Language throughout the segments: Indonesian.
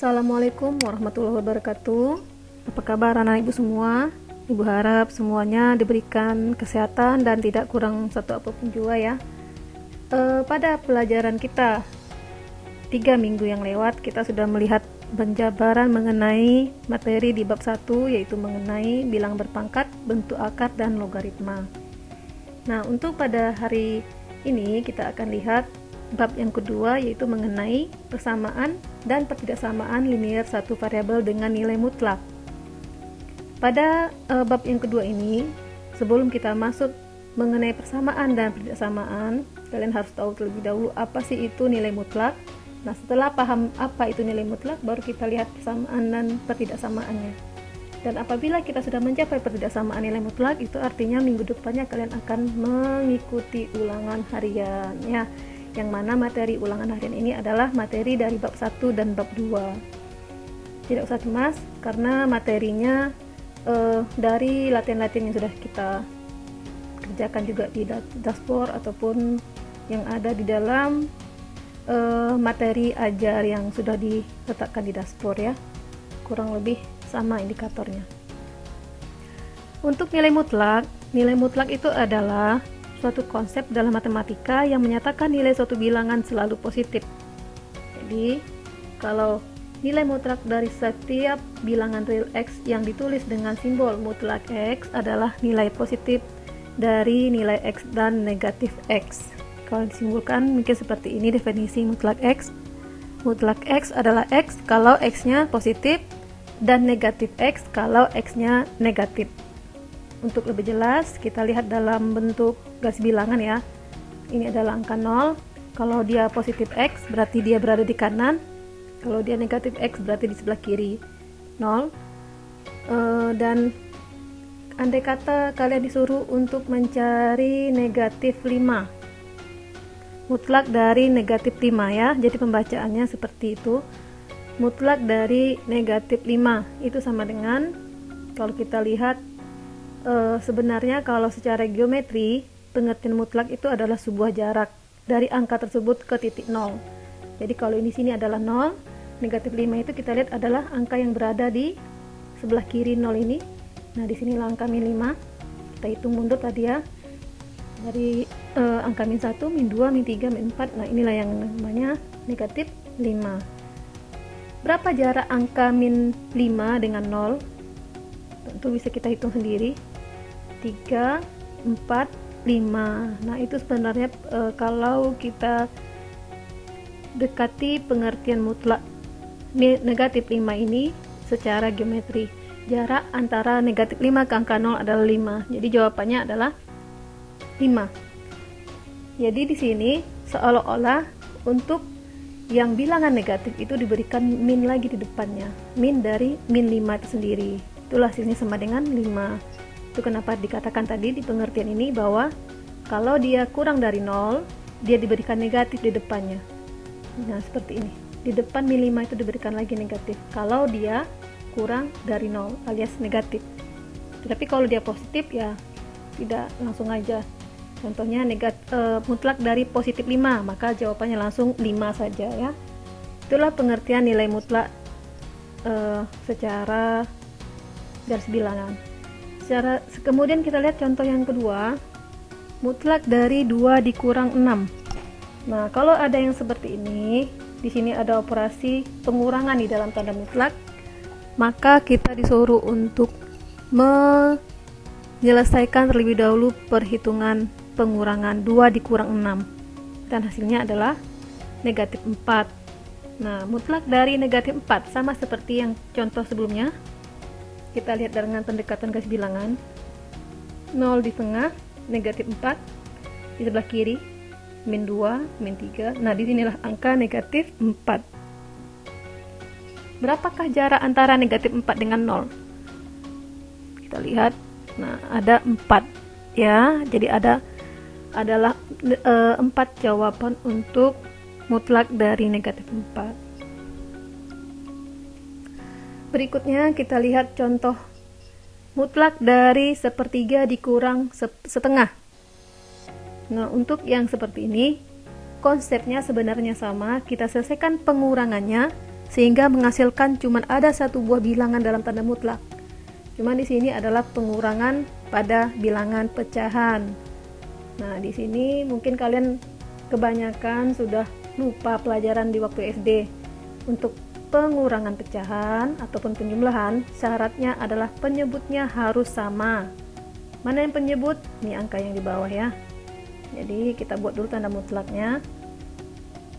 Assalamualaikum warahmatullahi wabarakatuh. Apa kabar anak ibu semua? Ibu harap semuanya diberikan kesehatan dan tidak kurang satu apapun juga ya. Pada pelajaran kita 3 minggu yang lewat, kita sudah melihat penjabaran mengenai materi di bab 1, yaitu mengenai bilang berpangkat, bentuk akar, dan logaritma. Nah, untuk pada hari ini kita akan lihat bab yang kedua, yaitu mengenai persamaan dan pertidaksamaan linear satu variabel dengan nilai mutlak. Pada bab yang kedua ini, sebelum kita masuk mengenai persamaan dan pertidaksamaan, kalian harus tahu terlebih dahulu apa sih itu nilai mutlak. Nah, setelah paham apa itu nilai mutlak, baru kita lihat persamaan dan pertidaksamaannya. Dan apabila kita sudah mencapai pertidaksamaan nilai mutlak, itu artinya minggu depannya kalian akan mengikuti ulangan harian ya. Yang mana materi ulangan harian ini adalah materi dari bab 1 dan bab 2. Tidak usah cemas karena materinya dari latihan-latihan yang sudah kita kerjakan juga di dashboard ataupun yang ada di dalam materi ajar yang sudah diletakkan di dashboard ya. Kurang lebih sama indikatornya. Untuk nilai mutlak itu adalah suatu konsep dalam matematika yang menyatakan nilai suatu bilangan selalu positif. Jadi, kalau nilai mutlak dari setiap bilangan real X yang ditulis dengan simbol mutlak X adalah nilai positif dari nilai X dan negatif X. Kalau disimbolkan mungkin seperti ini definisi mutlak X. Mutlak X adalah X kalau X-nya positif dan negatif X kalau X-nya negatif. Untuk lebih jelas, kita lihat dalam bentuk garis bilangan ya. Ini adalah angka 0. Kalau dia positif X, berarti dia berada di kanan. Kalau dia negatif X, berarti di sebelah kiri 0. Dan andai kata kalian disuruh untuk mencari negatif 5, mutlak dari negatif 5 ya. Jadi pembacaannya seperti itu. Mutlak dari negatif 5 itu sama dengan, kalau kita lihat sebenarnya kalau secara geometri, pengertian mutlak itu adalah sebuah jarak dari angka tersebut ke titik 0. Jadi kalau di sini adalah 0, negatif 5 itu kita lihat adalah angka yang berada di sebelah kiri 0 ini. Nah, di sinilah angka min 5. Kita hitung mundur tadi ya. Dari angka min 1, min 2, min 3, min 4. Nah, inilah yang namanya negatif 5. Berapa jarak angka min 5 dengan 0? Tentu bisa kita hitung sendiri. 3, 4, 5. Nah, itu sebenarnya kalau kita dekati pengertian mutlak negatif 5 ini secara geometri, jarak antara negatif 5 ke angka 0 adalah 5. Jadi jawabannya adalah 5. Jadi di sini seolah-olah untuk yang bilangan negatif itu diberikan min lagi di depannya. Min dari min 5 itu sendiri. Itulah hasilnya sama dengan 5. Itu kenapa dikatakan tadi di pengertian ini bahwa kalau dia kurang dari 0, dia diberikan negatif di depannya. Nah, seperti ini. Di depan min 5 itu diberikan lagi negatif kalau dia kurang dari 0 alias negatif. Tetapi kalau dia positif ya tidak, langsung aja. Contohnya mutlak dari positif 5, maka jawabannya langsung 5 saja ya. Itulah pengertian nilai mutlak secara garis bilangan. Kemudian kita lihat contoh yang kedua, mutlak dari 2 dikurang 6. Nah, kalau ada yang seperti ini, di sini ada operasi pengurangan di dalam tanda mutlak, maka kita disuruh untuk menyelesaikan terlebih dahulu perhitungan pengurangan 2 dikurang 6, dan hasilnya adalah negatif 4. Nah, mutlak dari negatif 4 sama seperti yang contoh sebelumnya. Kita lihat dengan pendekatan garis bilangan. 0 di tengah, negatif 4 di sebelah kiri, min 2, min 3. Nah, disinilah angka negatif 4. Berapakah jarak antara negatif 4 dengan 0? Kita lihat. Nah, ada 4 ya. Jadi adalah 4 jawaban untuk mutlak dari negatif 4. Berikutnya kita lihat contoh mutlak dari 1/3 dikurang setengah. Nah, untuk yang seperti ini konsepnya sebenarnya sama. Kita selesaikan pengurangannya sehingga menghasilkan cuma ada satu buah bilangan dalam tanda mutlak. Cuma di sini adalah pengurangan pada bilangan pecahan. Nah, di sini mungkin kalian kebanyakan sudah lupa pelajaran di waktu SD. Untuk pengurangan pecahan ataupun penjumlahan, syaratnya adalah penyebutnya harus sama. Mana yang penyebut? Ini angka yang di bawah ya. Jadi kita buat dulu tanda mutlaknya.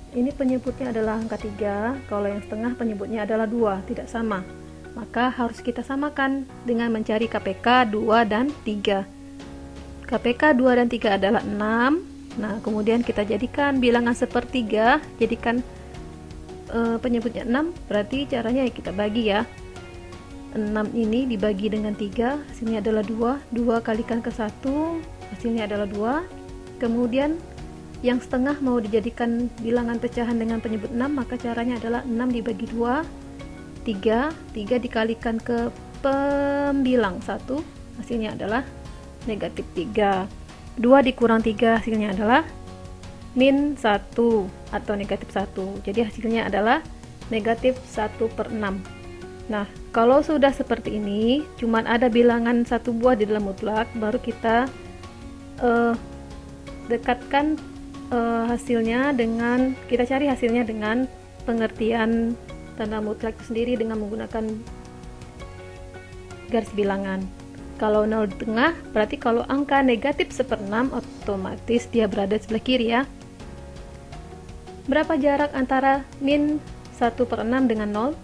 Ini penyebutnya adalah angka 3, kalau yang setengah penyebutnya adalah 2, tidak sama. Maka harus kita samakan dengan mencari KPK 2 dan 3. KPK 2 dan 3 adalah 6. Nah, kemudian kita jadikan bilangan sepertiga, jadikan penyebutnya 6, berarti caranya kita bagi ya. 6 ini dibagi dengan 3, hasilnya adalah 2. 2 kalikan ke 1, hasilnya adalah 2. Kemudian yang setengah mau dijadikan bilangan pecahan dengan penyebut 6, maka caranya adalah 6 dibagi 2, 3 dikalikan ke pembilang 1, hasilnya adalah negatif 3. 2 dikurang 3, hasilnya adalah min 1 atau negatif 1. Jadi hasilnya adalah negatif 1/6. Nah, kalau sudah seperti ini, cuman ada bilangan satu buah di dalam mutlak, baru kita dekatkan hasilnya dengan, kita cari hasilnya dengan pengertian tanda mutlak itu sendiri dengan menggunakan garis bilangan. Kalau 0 di tengah, berarti kalau angka negatif 1/6 otomatis dia berada di sebelah kiri ya. Berapa jarak antara min 1/6 dengan 0?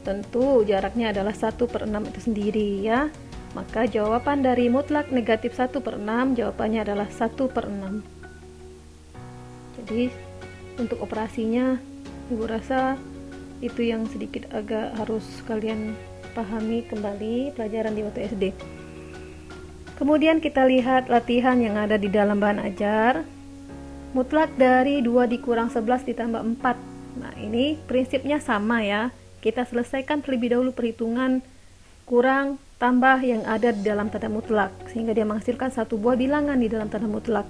Tentu jaraknya adalah 1/6 itu sendiri ya. Maka jawaban dari mutlak negatif 1/6 jawabannya adalah 1/6. Jadi untuk operasinya Ibu rasa itu yang sedikit agak harus kalian pahami kembali pelajaran di waktu SD. Kemudian kita lihat latihan yang ada di dalam bahan ajar. Mutlak dari 2 dikurang 11 ditambah 4. Nah, ini prinsipnya sama ya. Kita selesaikan terlebih dahulu perhitungan kurang tambah yang ada di dalam tanda mutlak, sehingga dia menghasilkan satu buah bilangan di dalam tanda mutlak.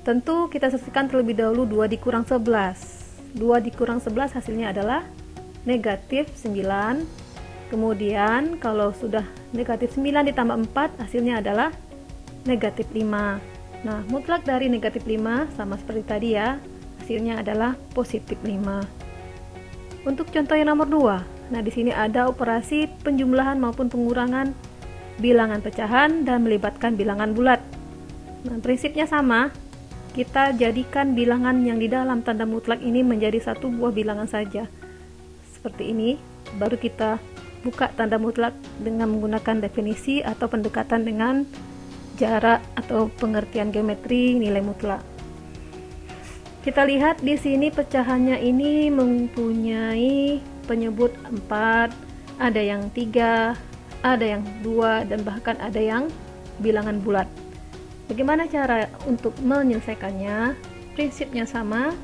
Tentu kita selesaikan terlebih dahulu 2 dikurang 11. 2 dikurang 11 hasilnya adalah negatif 9. Kemudian kalau sudah negatif 9 ditambah 4 hasilnya adalah negatif 5. Nah, mutlak dari negatif 5 sama seperti tadi ya, hasilnya adalah positif 5. Untuk contoh yang nomor 2, nah di sini ada operasi penjumlahan maupun pengurangan bilangan pecahan dan melibatkan bilangan bulat. Nah, prinsipnya sama, kita jadikan bilangan yang di dalam tanda mutlak ini menjadi satu buah bilangan saja. Seperti ini, baru kita buka tanda mutlak dengan menggunakan definisi atau pendekatan dengan jarak atau pengertian geometri nilai mutlak. Kita lihat di sini pecahannya ini mempunyai penyebut 4, ada yang 3, ada yang 2, dan bahkan ada yang bilangan bulat. Bagaimana cara untuk menyelesaikannya? Prinsipnya sama,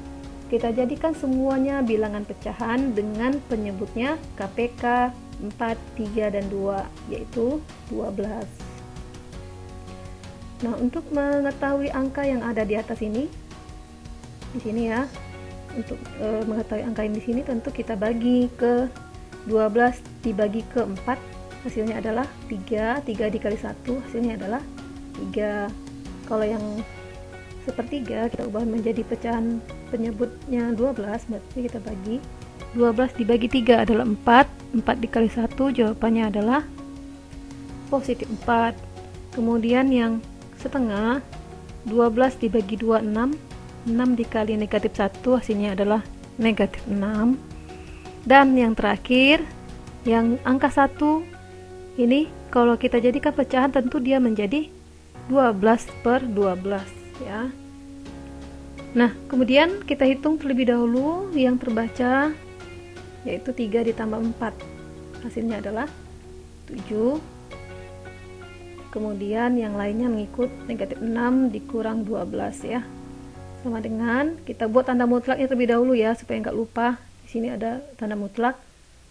kita jadikan semuanya bilangan pecahan dengan penyebutnya KPK 4, 3, dan 2, yaitu 12. Nah, untuk mengetahui angka yang ada di atas ini, di sini ya, untuk mengetahui angka yang di sini tentu kita bagi ke 12 dibagi ke 4, hasilnya adalah 3. 3 dikali 1 hasilnya adalah 3. Kalau yang sepertiga kita ubah menjadi pecahan penyebutnya 12, berarti kita bagi 12 dibagi 3 adalah 4. 4 dikali 1 jawabannya adalah positif 4. Kemudian yang setengah, 12 dibagi 2 6. 6 dikali negatif 1 hasilnya adalah negatif 6. Dan yang terakhir, yang angka 1 ini kalau kita jadikan pecahan tentu dia menjadi 12/12 ya. Nah, kemudian kita hitung terlebih dahulu yang terbaca, yaitu 3 ditambah 4, hasilnya adalah 7. Kemudian yang lainnya mengikut negatif 6 dikurang 12 ya, sama dengan kita buat tanda mutlaknya terlebih dahulu ya, supaya nggak lupa. Di sini ada tanda mutlak,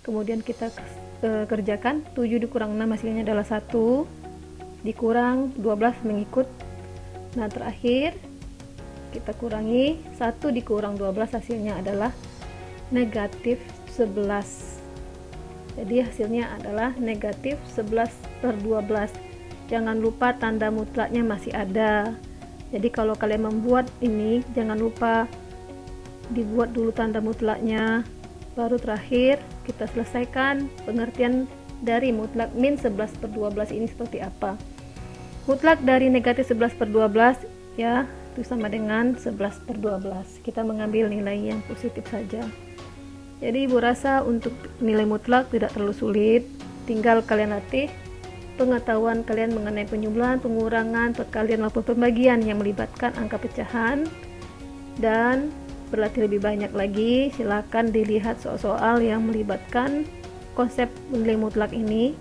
kemudian kita kerjakan 7 dikurang 6 hasilnya adalah 1, dikurang 12 mengikut. Nah, terakhir kita kurangi 1 dikurang 12 hasilnya adalah negatif 11. Jadi hasilnya adalah negatif 11/12. Jangan lupa tanda mutlaknya masih ada. Jadi kalau kalian membuat ini, jangan lupa dibuat dulu tanda mutlaknya, baru terakhir kita selesaikan pengertian dari mutlak min 11/12 ini seperti apa. Mutlak dari negatif 11/12 ya itu sama dengan 11/12. Kita mengambil nilai yang positif saja. Jadi ibu rasa untuk nilai mutlak tidak terlalu sulit, tinggal kalian latih pengetahuan kalian mengenai penjumlahan, pengurangan, perkalian maupun pembagian yang melibatkan angka pecahan. Dan berlatih lebih banyak lagi, silakan dilihat soal-soal yang melibatkan konsep nilai mutlak ini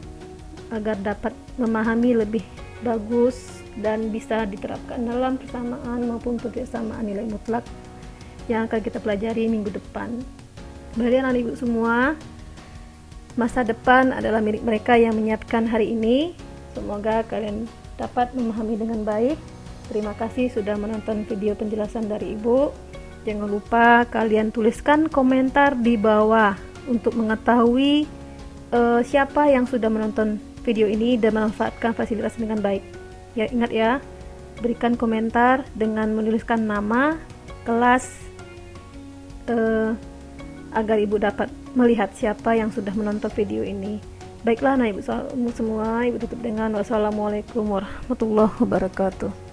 agar dapat memahami lebih bagus dan bisa diterapkan dalam persamaan maupun persamaan nilai mutlak yang akan kita pelajari minggu depan. Kalian anak ibu semua, masa depan adalah milik mereka yang menyiapkan hari ini. Semoga kalian dapat memahami dengan baik. Terima kasih sudah menonton video penjelasan dari ibu. Jangan lupa kalian tuliskan komentar di bawah untuk mengetahui siapa yang sudah menonton video ini dan memanfaatkan fasilitas dengan baik. Ya, ingat ya, berikan komentar dengan menuliskan nama, kelas, agar ibu dapat melihat siapa yang sudah menonton video ini. Baiklah, nah ibu semua, ibu tutup dengan wassalamualaikum warahmatullahi wabarakatuh.